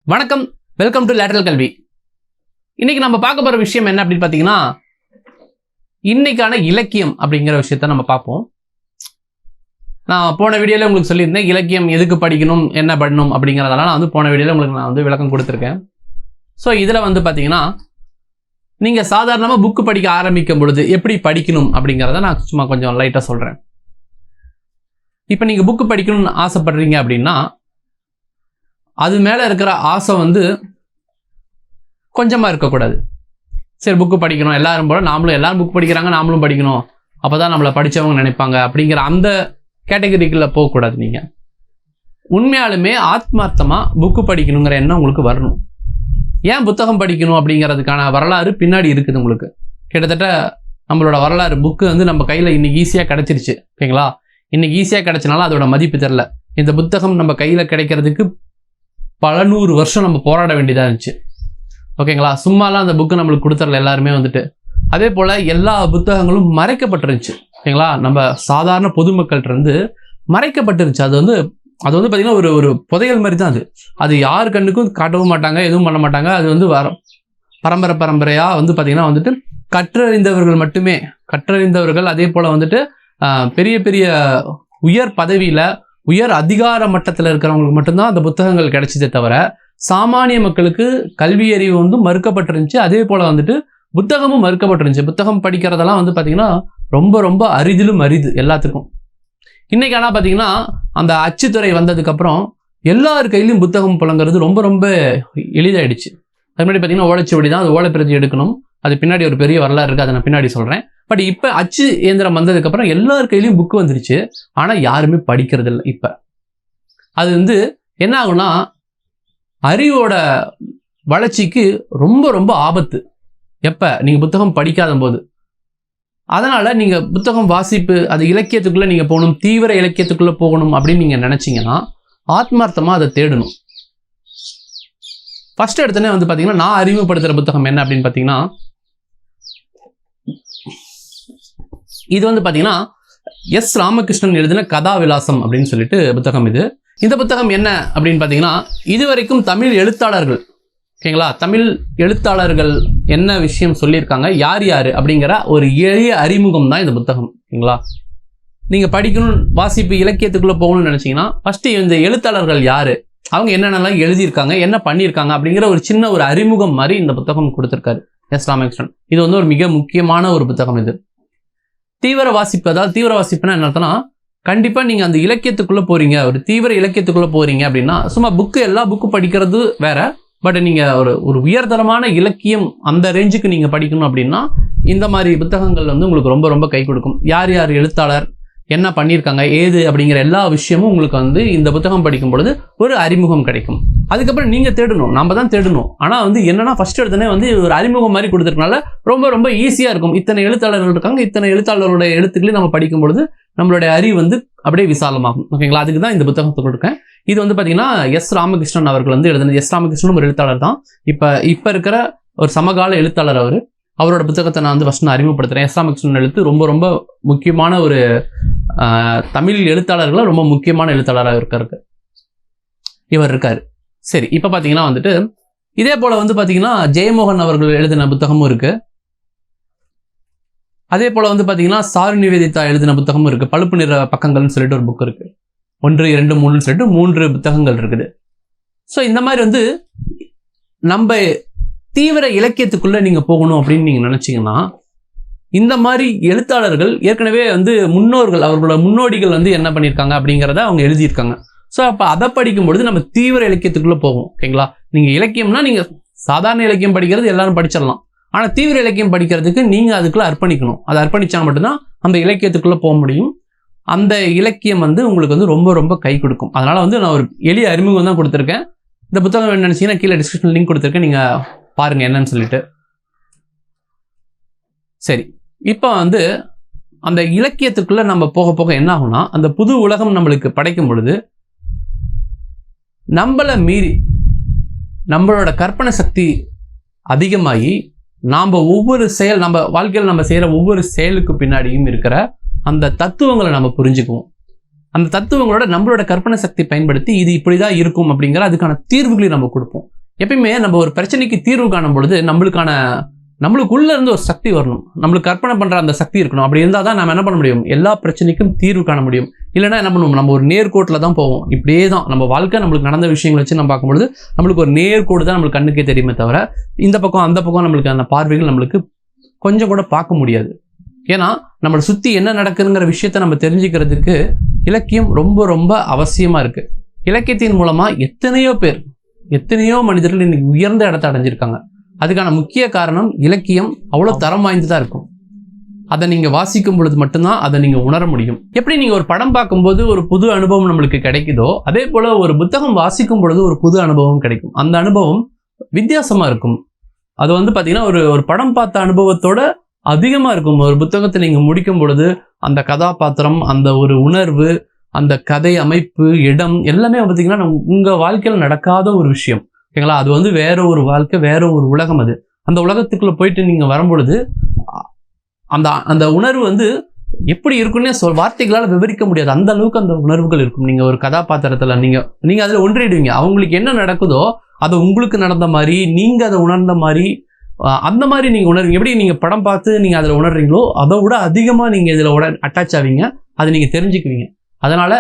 வணக்கம், welcome to lateral கல்வி. இன்னைக்கு நம்ம பார்க்க போற விஷயம் என்ன அப்படின்னு பார்த்தீங்கன்னா, இன்னைக்கான இலக்கியம் அப்படிங்கிற விஷயத்த நம்ம பார்ப்போம். நான் போன வீடியோல உங்களுக்கு சொல்லியிருந்தேன், இலக்கியம் எதுக்கு படிக்கணும், என்ன பண்ணணும் அப்படிங்கிறதெல்லாம் நான் வந்து போன வீடியோல உங்களுக்கு நான் வந்து விளக்கம் கொடுத்துருக்கேன். ஸோ இதில் வந்து பார்த்தீங்கன்னா, நீங்கள் சாதாரணமாக புக்கு படிக்க ஆரம்பிக்கும் பொழுது எப்படி படிக்கணும் அப்படிங்கிறத நான் சும்மா கொஞ்சம் லைட்டாக சொல்கிறேன். இப்போ நீங்கள் புக்கு படிக்கணும்னு ஆசைப்படுறீங்க அப்படின்னா, அது மேலே இருக்கிற ஆசை வந்து கொஞ்சமாக இருக்கக்கூடாது. சரி, புக்கு படிக்கணும் எல்லாரும் போல, எல்லாரும் புக் படிக்கிறாங்க, நாமளும் படிக்கணும், அப்போ தான் நம்மளை படித்தவங்க நினைப்பாங்க அப்படிங்கிற அந்த கேட்டகரிக்குள்ளே போகக்கூடாது. நீங்கள் உண்மையாலுமே ஆத்மார்த்தமாக புக்கு படிக்கணுங்கிற எண்ணம் உங்களுக்கு வரணும். ஏன் புத்தகம் படிக்கணும் அப்படிங்கிறதுக்கான வரலாறு பின்னாடி இருக்குது உங்களுக்கு. கிட்டத்தட்ட நம்மளோட வரலாறு புக்கு வந்து நம்ம கையில் இன்னைக்கு ஈஸியாக கிடச்சிருச்சு. ஓகேங்களா? இன்னைக்கு ஈஸியாக கிடைச்சனால அதோட மதிப்பு தெரில. இந்த புத்தகம் நம்ம கையில் கிடைக்கிறதுக்கு பல 100 வருஷம் நம்ம போராட வேண்டியதாக இருந்துச்சு. ஓகேங்களா? சும்மாலாம் அந்த புக்கு நம்மளுக்கு கொடுத்துடல எல்லாருமே வந்துட்டு. அதே போல் எல்லா புத்தகங்களும் மறைக்கப்பட்டிருந்துச்சு. ஓகேங்களா? நம்ம சாதாரண பொதுமக்கள்கிட்ட இருந்து மறைக்கப்பட்டிருந்துச்சு. அது வந்து பார்த்திங்கன்னா ஒரு புதையல் மாதிரி தான். அது யார் கண்ணுக்கும் காட்டவும் மாட்டாங்க, எதுவும் பண்ண மாட்டாங்க. அது வந்து பரம்பரையாக வந்து பார்த்திங்கன்னா வந்துட்டு கற்றறிந்தவர்கள் மட்டுமே, கற்றறிந்தவர்கள் அதே போல் வந்துட்டு பெரிய பெரிய உயர் பதவியில் உயர் அதிகார மட்டத்தில் இருக்கிறவங்களுக்கு மட்டும்தான் அந்த புத்தகங்கள் கிடைச்சதே தவிர, சாமானிய மக்களுக்கு கல்வி அறிவு வந்து மறுக்கப்பட்டிருந்துச்சு. அதே போல் வந்துட்டு புத்தகமும் மறுக்கப்பட்டிருந்துச்சு. புத்தகம் படிக்கிறதெல்லாம் வந்து பார்த்திங்கன்னா ரொம்ப ரொம்ப அரிதிலும் அரிது எல்லாத்துக்கும். இன்றைக்கி ஆனால் பார்த்திங்கன்னா அந்த அச்சுத்துறை வந்ததுக்கப்புறம் எல்லார் கையிலையும் புத்தகம் புழங்குறது ரொம்ப ரொம்ப எளிதாயிடுச்சு. அது முன்னாடி பார்த்திங்கன்னா ஓலைச்சுவடி தான், அது ஓலைப்பிரதி எடுக்கணும். அது பின்னாடி ஒரு பெரிய வரலாறு இருக்குது, அதை நான் பின்னாடி சொல்கிறேன். பட் இப்போ அச்சு இயந்திரம் வந்ததுக்கப்புறம் எல்லார் கையிலையும் புக்கு வந்துருச்சு. ஆனால் யாருமே படிக்கிறது இல்லை. இப்போ அது வந்து என்ன ஆகும்னா, அறிவோட வளர்ச்சிக்கு ரொம்ப ரொம்ப ஆபத்து எப்போ நீங்கள் புத்தகம் படிக்காத போது. அதனால் நீங்கள் புத்தகம் வாசிப்பு, அது இலக்கியத்துக்குள்ளே நீங்கள் போகணும், தீவிர இலக்கியத்துக்குள்ளே போகணும் அப்படின்னு நீங்கள் நினச்சிங்கன்னா ஆத்மார்த்தமாக அதை தேடணும். ஃபர்ஸ்ட் எடுத்தோன்னே வந்து பார்த்தீங்கன்னா, நான் அறிமுகப்படுத்துகிற புத்தகம் என்ன அப்படின்னு பார்த்தீங்கன்னா, இது வந்து பார்த்தீங்கன்னா எஸ் ராமகிருஷ்ணன் எழுதின கதா விலாசம் அப்படின்னு சொல்லிட்டு புத்தகம் இது. இந்த புத்தகம் என்ன அப்படின்னு பார்த்தீங்கன்னா, இதுவரைக்கும் தமிழ் எழுத்தாளர்கள், ஓகேங்களா, தமிழ் எழுத்தாளர்கள் என்ன விஷயம் சொல்லியிருக்காங்க, யார் யார் அப்படிங்கிற ஒரு எளிய அறிமுகம் தான் இந்த புத்தகம். ஓகேங்களா? நீங்கள் படிக்கணும், வாசிப்பு இலக்கியத்துக்குள்ளே போகணும்னு நினச்சிங்கன்னா ஃபஸ்ட்டு இந்த எழுத்தாளர்கள் யார், அவங்க என்னென்னலாம் எழுதியிருக்காங்க, என்ன பண்ணியிருக்காங்க அப்படிங்கிற ஒரு சின்ன ஒரு அறிமுகம் மாதிரி இந்த புத்தகம் கொடுத்துருக்காரு எஸ் ராமகிருஷ்ணன். இது வந்து ஒரு மிக முக்கியமான ஒரு புத்தகம். இது தீவிர வாசிப்பு. அதாவது தீவிர வாசிப்புனா என்ன அர்த்தம்னா, கண்டிப்பாக நீங்கள் அந்த இலக்கியத்துக்குள்ளே போகிறீங்க, ஒரு தீவிர இலக்கியத்துக்குள்ளே போகிறீங்க அப்படின்னா, சும்மா எல்லா புக்கு படிக்கிறது வேற. பட் நீங்கள் ஒரு உயர்தரமான இலக்கியம் அந்த ரேஞ்சுக்கு நீங்கள் படிக்கணும் அப்படின்னா இந்த மாதிரி புத்தகங்கள் வந்து உங்களுக்கு ரொம்ப ரொம்ப கை கொடுக்கும். யார் யார் எழுத்தாளர், என்ன பண்ணியிருக்காங்க, ஏது அப்படிங்கிற எல்லா விஷயமும் உங்களுக்கு வந்து இந்த புத்தகம் படிக்கும் பொழுது ஒரு அறிமுகம் கிடைக்கும். அதுக்கப்புறம் நீங்கள் தேடணும், நம்ம தான் தேடணும். ஆனால் வந்து என்னன்னா, ஃபர்ஸ்ட் எடுத்தோடனே வந்து ஒரு அறிமுகம் மாதிரி கொடுத்துருக்கனால ரொம்ப ரொம்ப ஈஸியாக இருக்கும். இத்தனை எழுத்தாளர்கள் இருக்காங்க, இத்தனை எழுத்தாளர்களுடைய எழுத்துக்களையும் நம்ம படிக்கும் பொழுது நம்மளுடைய அறிவு வந்து அப்படியே விசாலமாகும். ஓகேங்களா? அதுக்கு தான் இந்த புத்தகத்தை கொடுக்கேன். இது வந்து பார்த்தீங்கன்னா எஸ் ராமகிருஷ்ணன் அவர்கள் வந்து எழுதுனது. எஸ் ராமகிருஷ்ணன் ஒரு எழுத்தாளர் தான். இப்போ இருக்கிற ஒரு சமகால எழுத்தாளர் அவர். அவரோட புத்தகத்தை நான் வந்து ஃபஸ்ட் அறிமுகப்படுத்துகிறேன். எஸ் ராமகிருஷ்ணன் எழுத்து ரொம்ப ரொம்ப முக்கியமான ஒரு தமிழ் எழுத்தாளர்களை ரொம்ப முக்கியமான எழுத்தாளராக இவர் இருக்கார். சரி, இப்போ பார்த்தீங்கன்னா வந்துட்டு இதே போல் வந்து பார்த்தீங்கன்னா ஜெயமோகன் அவர்கள் எழுதின புத்தகமும் இருக்குது. அதே போல் வந்து பார்த்தீங்கன்னா சாரு நிவேதிதா எழுதின புத்தகமும் இருக்குது. பழுப்பு நிற பக்கங்கள்னு சொல்லிட்டு ஒரு புக் இருக்குது. 1, 2, 3 சொல்லிட்டு 3 புத்தகங்கள் இருக்குது. ஸோ இந்த மாதிரி வந்து நம்ம தீவிர இலக்கியத்துக்குள்ளே நீங்கள் போகணும் அப்படின்னு நீங்கள் நினச்சிங்கன்னா, இந்த மாதிரி எழுத்தாளர்கள் ஏற்கனவே வந்து முன்னோர்கள், அவர்களோட முன்னோடிகள் வந்து என்ன பண்ணியிருக்காங்க அப்படிங்கிறத அவங்க எழுதியிருக்காங்க. ஸோ அப்போ அதை படிக்கும் பொழுது நம்ம தீவிர இலக்கியத்துக்குள்ளே போகும். ஓகேங்களா? நீங்கள் இலக்கியம்னா நீங்கள் சாதாரண இலக்கியம் படிக்கிறது எல்லாரும் படிச்சிடலாம். ஆனால் தீவிர இலக்கியம் படிக்கிறதுக்கு நீங்கள் அதுக்குள்ளே அர்ப்பணிக்கணும். அதை அர்ப்பணித்தா மட்டும்தான் அந்த இலக்கியத்துக்குள்ளே போக முடியும். அந்த இலக்கியம் வந்து உங்களுக்கு வந்து ரொம்ப ரொம்ப கை கொடுக்கும். அதனால் வந்து நான் ஒரு எளிய அறிமுகம் தான் கொடுத்துருக்கேன். இந்த புத்தகம் என்ன நினச்சிங்கன்னா கீழே டிஸ்கிரிப்ஷன் லிங்க் கொடுத்துருக்கேன், நீங்கள் பாருங்கள் என்னன்னு சொல்லிட்டு. சரி, இப்போ வந்து அந்த இலக்கியத்துக்குள்ளே நம்ம போக போக என்ன ஆகும்னா, அந்த புது உலகம் நம்மளுக்கு படைக்கும் பொழுது நம்மளை மீறி நம்மளோட கற்பனை சக்தி அதிகமாகி நாம் ஒவ்வொரு செயல், நம்ம வாழ்க்கையில் நம்ம செய்கிற ஒவ்வொரு செயலுக்கு பின்னாடியும் இருக்கிற அந்த தத்துவங்களை நம்ம புரிஞ்சுக்குவோம். அந்த தத்துவங்களோட நம்மளோட கற்பனை சக்தி பயன்படுத்தி இது இப்படிதான் இருக்கும் அப்படிங்கிற அதுக்கான தீர்வுகளை நம்ம கொடுப்போம். எப்பயுமே நம்ம ஒரு பிரச்சனைக்கு தீர்வு காணும் பொழுது நம்மளுக்குள்ள இருந்து ஒரு சக்தி வரணும், நம்மளுக்கு கற்பனை பண்ற அந்த சக்தி இருக்கணும். அப்படி இருந்தால் தான் நம்ம என்ன பண்ண முடியும், எல்லா பிரச்சனைக்கும் தீர்வு காண முடியும். இல்லைன்னா என்ன பண்ணுவோம், நம்ம ஒரு நேர்கோட்டில் தான் போவோம். இப்படியே தான் நம்ம வாழ்க்கை, நம்மளுக்கு நடந்த விஷயங்களை வச்சு நம்ம பார்க்கும்பொழுது நம்மளுக்கு ஒரு நேர்கோடு தான் நம்மளுக்கு கண்ணுக்கே தெரியுமே தவிர இந்த பக்கம் அந்த பக்கம் நம்மளுக்கு அந்த பார்வைகள் நம்மளுக்கு கொஞ்சம் கூட பார்க்க முடியாது. ஏன்னா நம்மளை சுற்றி என்ன நடக்குதுங்கிற விஷயத்த நம்ம தெரிஞ்சுக்கிறதுக்கு இலக்கியம் ரொம்ப ரொம்ப அவசியமாக இருக்குது. இலக்கியத்தின் மூலமாக எத்தனையோ மனிதர்கள் இன்னைக்கு உயர்ந்த இடத்தை அடைஞ்சிருக்காங்க. அதுக்கான முக்கிய காரணம் இலக்கியம் அவ்வளோ தரம் வாய்ந்ததாக இருக்கும். அதை நீங்கள் வாசிக்கும் பொழுது மட்டும்தான் அதை நீங்கள் உணர முடியும். எப்படி நீங்கள் ஒரு படம் பார்க்கும்போது ஒரு புது அனுபவம் நம்மளுக்கு கிடைக்குதோ, அதே போல் ஒரு புத்தகம் வாசிக்கும் பொழுது ஒரு புது அனுபவம் கிடைக்கும். அந்த அனுபவம் வித்தியாசமாக இருக்கும். அது பார்த்தீங்கன்னா ஒரு படம் பார்த்த அனுபவத்தோட அதிகமாக இருக்கும். ஒரு புத்தகத்தை நீங்கள் முடிக்கும் பொழுது அந்த கதாபாத்திரம், அந்த ஒரு உணர்வு, அந்த கதை அமைப்பு, இடம் எல்லாமே பார்த்தீங்கன்னா உங்கள் வாழ்க்கையில் நடக்காத ஒரு விஷயம். ஓகேங்களா? அது வேற ஒரு வாழ்க்கை, வேற ஒரு உலகம். அது அந்த உலகத்துக்குள்ள போயிட்டு நீங்க வரும்பொழுது அந்த உணர்வு எப்படி இருக்குன்னே வார்த்தைகளால் விவரிக்க முடியாது. அந்த அளவுக்கு அந்த உணர்வுகள் இருக்கும். நீங்க ஒரு கதாபாத்திரத்துல நீங்க அதுல ஒன்றிடுவீங்க. அவங்களுக்கு என்ன நடக்குதோ அதை உங்களுக்கு நடந்த மாதிரி, நீங்க அதை உணர்ந்த மாதிரி, அந்த மாதிரி நீங்க உணர்வீங்க. எப்படி நீங்க படம் பார்த்து நீங்க அதுல உணர்றீங்களோ அதை விட அதிகமா நீங்க இதுல அட்டாச் ஆவீங்க. அதை நீங்க தெரிஞ்சுக்குவீங்க. அதனால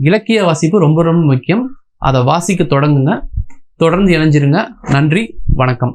இலக்கிய வாசிப்பு ரொம்ப ரொம்ப முக்கியம். அதை வாசிக்க தொடங்குங்க. தொடர்ந்து இணைஞ்சிருங்க. நன்றி, வணக்கம்.